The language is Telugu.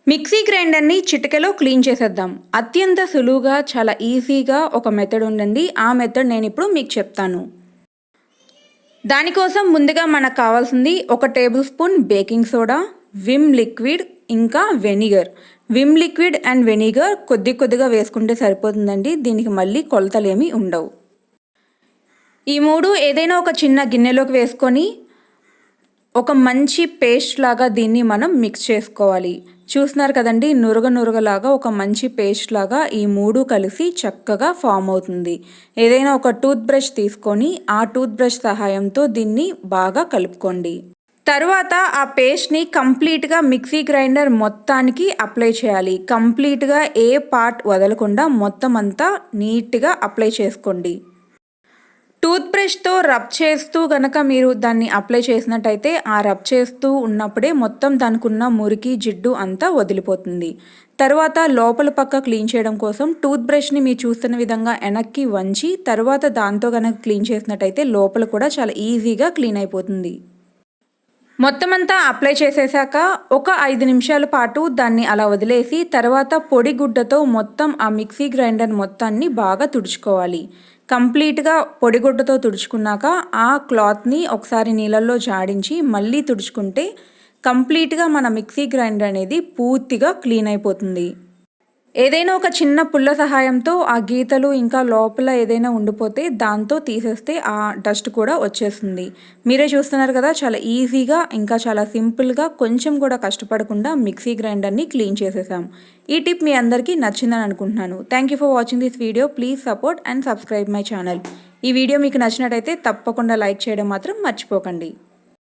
మిక్సీ గ్రైండర్ని చిటికెలో క్లీన్ చేసేద్దాం. అత్యంత సులువుగా చాలా ఈజీగా ఒక మెథడ్ ఉందండి. ఆ మెథడ్ నేను ఇప్పుడు మీకు చెప్తాను. దానికోసం ముందుగా మనకు కావాల్సింది 1 tablespoon baking soda, Vim liquid, ఇంకా vinegar. Vim liquid and vinegar కొద్దిగా వేసుకుంటే సరిపోతుందండి. దీనికి మళ్ళీ కొలతలేమీ ఉండవు. ఈ 3 ఏదైనా ఒక చిన్న గిన్నెలోకి వేసుకొని ఒక మంచి పేస్ట్ లాగా దీన్ని మనం మిక్స్ చేసుకోవాలి. చూస్తున్నారు కదండి, నురగలాగా ఒక మంచి పేస్ట్ లాగా ఈ 3 కలిసి చక్కగా ఫామ్ అవుతుంది. ఏదైనా ఒక టూత్ బ్రష్ తీసుకొని ఆ టూత్ బ్రష్ సహాయంతో దీన్ని బాగా కలుపుకోండి. తర్వాత ఆ పేస్ట్ని కంప్లీట్గా మిక్సీ గ్రైండర్ మొత్తానికి అప్లై చేయాలి. కంప్లీట్గా ఏ పార్ట్ వదలకుండా మొత్తం అంతా నీట్గా అప్లై చేసుకోండి. టూత్ బ్రష్తో రబ్ చేస్తూ గనక మీరు దాన్ని అప్లై చేసినట్టయితే ఆ రబ్ చేస్తూ ఉన్నప్పుడే మొత్తం దానికి ఉన్న మురికి జిడ్డు అంతా వదిలిపోతుంది. తర్వాత లోపల పక్క క్లీన్ చేయడం కోసం టూత్ బ్రష్ని మీరు చూస్తున్న విధంగా వెనక్కి వంచి తర్వాత దాంతో గనక క్లీన్ చేసినట్టయితే లోపల కూడా చాలా ఈజీగా క్లీన్ అయిపోతుంది. మొత్తం అంతా అప్లై చేసేసాక ఒక 5 నిమిషాల పాటు దాన్ని అలా వదిలేసి తర్వాత పొడి గుడ్డతో మొత్తం ఆ మిక్సీ గ్రైండర్ మొత్తాన్ని బాగా తుడుచుకోవాలి. కంప్లీట్గా పొడిగుడ్డతో తుడుచుకున్నాక ఆ క్లాత్ని ఒకసారి నీళ్ళల్లో జాడించి మళ్ళీ తుడుచుకుంటే కంప్లీట్గా మన మిక్సీ గ్రైండర్ అనేది పూర్తిగా క్లీన్ అయిపోతుంది. ఏదైనా ఒక చిన్న పుల్ల సహాయంతో ఆ గీతలు ఇంకా లోపల ఏదైనా ఉండిపోతే దాంతో తీసేస్తే ఆ డస్ట్ కూడా వచ్చేస్తుంది. మీరే చూస్తున్నారు కదా, చాలా ఈజీగా ఇంకా చాలా సింపుల్గా కొంచెం కూడా కష్టపడకుండా మిక్సీ గ్రైండర్ని క్లీన్ చేసేసాం. ఈ టిప్ మీ అందరికీ నచ్చిందని అనుకుంటున్నాను. Thank you for watching this video. Please support and subscribe my channel. ఈ వీడియో మీకు నచ్చినట్టయితే తప్పకుండా లైక్ చేయడం మాత్రం మర్చిపోకండి.